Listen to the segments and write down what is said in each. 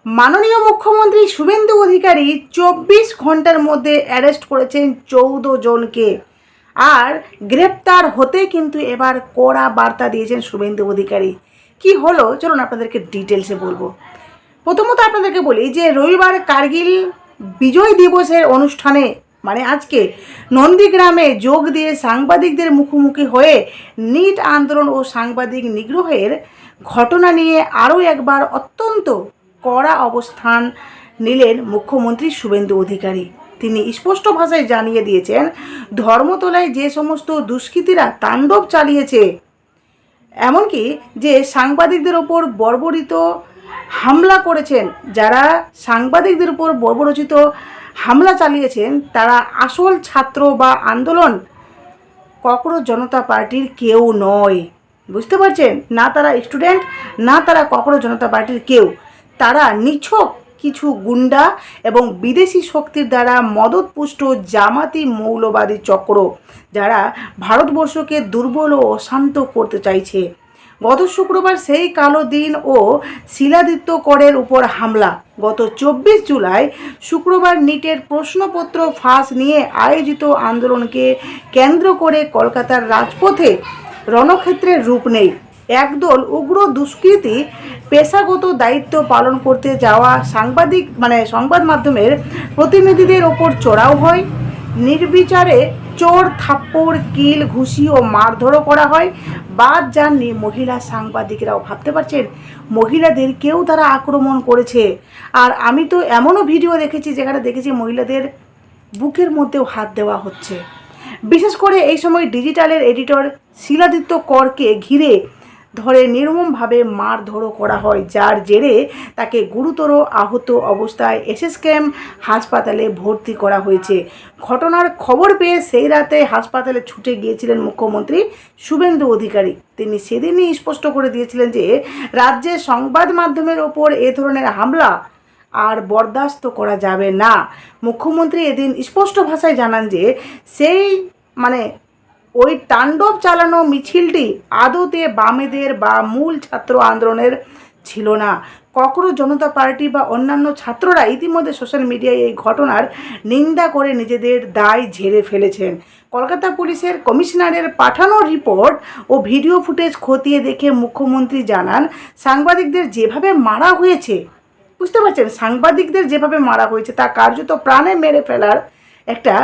মাননীয় মুখ্যমন্ত্রী শুভেন্দু অধিকারী ২৪ ঘন্টার মধ্যে অ্যারেস্ট করেছেন ১৪ জনকে। আর গ্রেপ্তার হতে কিন্তু এবার কড়া বার্তা দিয়েছেন শুভেন্দু অধিকারী। কি হলো চলুন আপনাদেরকে ডিটেলসে বলবো। প্রথমত আপনাদেরকে বলি যে রবিবার কার্গিল বিজয় দিবসের অনুষ্ঠানে মানে আজকে নন্দীগ্রামে যোগ দিয়ে সাংবাদিকদের মুখোমুখি হয়ে নিট আন্দোলন ও সাংবাদিক নিগ্রহের ঘটনা নিয়ে আরও একবার অত্যন্ত কড়া অবস্থান নিলেন মুখ্যমন্ত্রী শুভেন্দু অধিকারী। তিনি স্পষ্ট ভাষায় জানিয়ে দিয়েছেন, ধর্মতলায় যে সমস্ত দুষ্কৃতীরা তাণ্ডব চালিয়েছে, এমনকি যে সাংবাদিকদের ওপর বর্বরিত হামলা করেছেন, যারা সাংবাদিকদের উপর বর্বরচিত হামলা চালিয়েছেন তারা আসল ছাত্র বা আন্দোলন ককরোচ জনতা পার্টির কেউ নয়। বুঝতে পারছেন? না তারা স্টুডেন্ট, না তারা ককরোচ জনতা পার্টির কেউ। তারা নিছক কিছু গুন্ডা এবং বিদেশি শক্তির দ্বারা মদতপুষ্ট জামাতি মৌলবাদী চক্র, যারা ভারতবর্ষকে দুর্বল ও অশান্ত করতে চাইছে। গত শুক্রবার সেই কালো দিন ও শিলাদিত্য করের উপর হামলা। গত ২৪ জুলাই শুক্রবার নিটের প্রশ্নপত্র ফাঁস নিয়ে আয়োজিত আন্দোলনকে কেন্দ্র করে কলকাতার রাজপথে রণক্ষেত্রের রূপ নেয়। একদল উগ্র দুষ্কৃতী পেশাগত দায়িত্ব পালন করতে যাওয়া সংবাদ মাধ্যমের প্রতিনিধিদের ওপর চড়াও হয়। নির্বিচারে চোর, থাপ্পড়, কিল, ঘুষি ও মারধরও করা হয়। বাদ যাননি মহিলা সাংবাদিকরাও। ভাবতে পারছেন, মহিলাদের কেউ তারা আক্রমণ করেছে। আর আমি তো এমনও ভিডিও দেখেছি যেখানে দেখেছি মহিলাদের বুকের মধ্যেও হাত দেওয়া হচ্ছে। বিশেষ করে এই সময় ডিজিটালের এডিটর শিলাদিত্য করকে ঘিরে ধরে নির্মমভাবে মারধরও করা হয়, যার জেরে তাকে গুরুতর আহত অবস্থায় এসএসকেএম হাসপাতালে ভর্তি করা হয়েছে। ঘটনার খবর পেয়ে সেই রাতে হাসপাতালে ছুটে গিয়েছিলেন মুখ্যমন্ত্রী শুভেন্দু অধিকারী। তিনি সেদিনই স্পষ্ট করে দিয়েছিলেন যে রাজ্যের সংবাদ মাধ্যমের ওপর এ ধরনের হামলা আর বরদাস্ত করা যাবে না। মুখ্যমন্ত্রী এদিন স্পষ্ট ভাষায় জানান যে সেই ওই তাণ্ডব চালানো মিছিলটি আদতে বামেদের বা মূল ছাত্র আন্দোলনের ছিল না। ককরোচ জনতা পার্টি বা অন্যান্য ছাত্ররা ইতিমধ্যে সোশ্যাল মিডিয়ায় এই ঘটনার নিন্দা করে নিজেদের দায় ঝেড়ে ফেলেছেন। কলকাতা পুলিশের কমিশনারের পাঠানো রিপোর্ট ও ভিডিও ফুটেজ খতিয়ে দেখে মুখ্যমন্ত্রী জানান, সাংবাদিকদের যেভাবে মারা হয়েছে, বুঝতে পারছেন, সাংবাদিকদের যেভাবে মারা হয়েছে তা কার্যত প্রাণে মেরে ফেলার একটা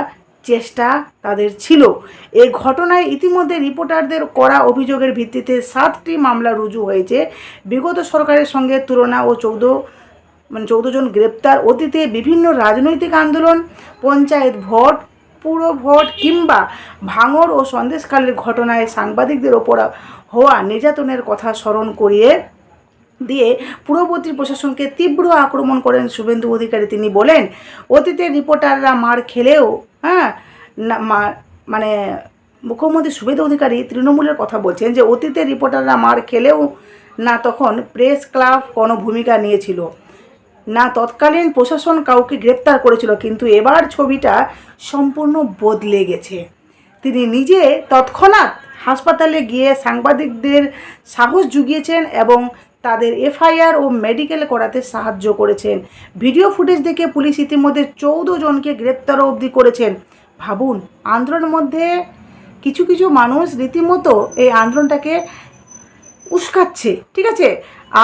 চেষ্টা তাদের ছিল। এই ঘটনায় ইতিমধ্যে রিপোর্টারদের করা অভিযোগের ভিত্তিতে 7টি মামলা রুজু হয়েছে। বিগত সরকারের সঙ্গে তুলনা ও 14 জন গ্রেপ্তার। অতীতে বিভিন্ন রাজনৈতিক আন্দোলন, পঞ্চায়েত ভোট, পুর ভোট কিংবা ভাঙড় ও সন্দেশখালীর ঘটনায় সাংবাদিকদের ওপর হওয়া নির্যাতনের কথা স্মরণ করিয়ে দিয়ে পূর্ববর্তী প্রশাসনকে তীব্র আক্রমণ করেন শুভেন্দু অধিকারী। তিনি বলেন, অতীতে রিপোর্টাররা মার খেলেও মুখ্যমন্ত্রী শুভেন্দু অধিকারী তৃণমূলের কথা বলছেন যে অতীতে রিপোর্টাররা মার খেলেও না তখন প্রেস ক্লাব কোনো ভূমিকা নিয়েছিল, না তৎকালীন প্রশাসন কাউকে গ্রেপ্তার করেছিল, কিন্তু এবার ছবিটা সম্পূর্ণ বদলে গেছে। তিনি নিজে তৎক্ষণাৎ হাসপাতালে গিয়ে সাংবাদিকদের সাহস জুগিয়েছেন এবং তাদের এফআইআর ও মেডিকেল করাতে সাহায্য করেছেন। ভিডিও ফুটেজ দেখে পুলিশ ইতিমধ্যে 14 জনকে গ্রেপ্তারও অবধি করেছেন। ভাবুন, আন্দোলনের মধ্যে কিছু কিছু মানুষ রীতিমতো এই আন্দোলনটাকে উস্কাচ্ছে, ঠিক আছে,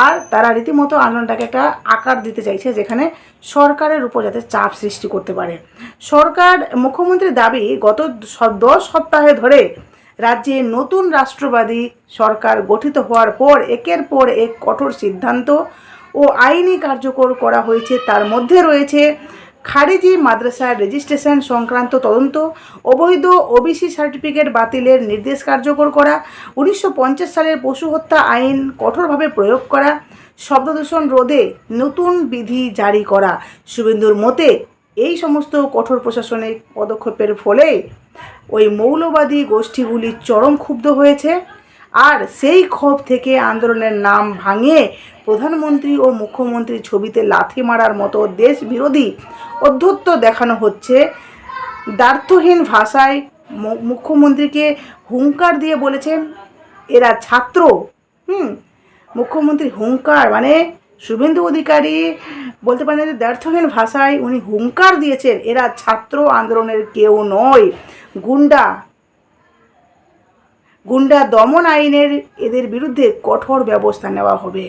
আর তারা রীতিমতো আন্দোলনটাকে একটা আকার দিতে চাইছে যেখানে সরকারের উপর যাতে চাপ সৃষ্টি করতে পারে। মুখ্যমন্ত্রীর দাবি, গত 10 সপ্তাহে ধরে রাজ্যে নতুন রাষ্ট্রবাদী সরকার গঠিত হওয়ার পর একের পর এক কঠোর সিদ্ধান্ত ও আইনি কার্যকর করা হয়েছে। তার মধ্যে রয়েছে খারিজি মাদ্রাসার রেজিস্ট্রেশন সংক্রান্ত তদন্ত, অবৈধ ওবিসি সার্টিফিকেট বাতিলের নির্দেশ কার্যকর করা, 1950 সালের পশু হত্যা আইন কঠোরভাবে প্রয়োগ করা, শব্দদূষণ রোধে নতুন বিধি জারি করা। শুভেন্দুর মতে এই সমস্ত কঠোর প্রশাসনিক পদক্ষেপের ফলে ওই মৌলবাদী গোষ্ঠীগুলি চরম ক্ষুব্ধ হয়েছে। আর সেই ক্ষোভ থেকে আন্দোলনের নাম ভাঙিয়ে প্রধানমন্ত্রী ও মুখ্যমন্ত্রী ছবিতে লাথি মারার মতো দেশ বিরোধী অধ্যত্ব দেখানো হচ্ছে। দ্ব্যর্থহীন ভাষায় মুখ্যমন্ত্রীকে হুঙ্কার দিয়ে বলেছেন এরা ছাত্র। মুখ্যমন্ত্রী হুঙ্কার শুভেন্দু অধিকারী বলতে পারেন যে দ্ব্যর্থহীন ভাষায় উনি হুঙ্কার দিয়েছেন, এরা ছাত্র আন্দোলনের কেউ নয়, গুন্ডা দমন আইনের এদের বিরুদ্ধে কঠোর ব্যবস্থা নেওয়া হবে।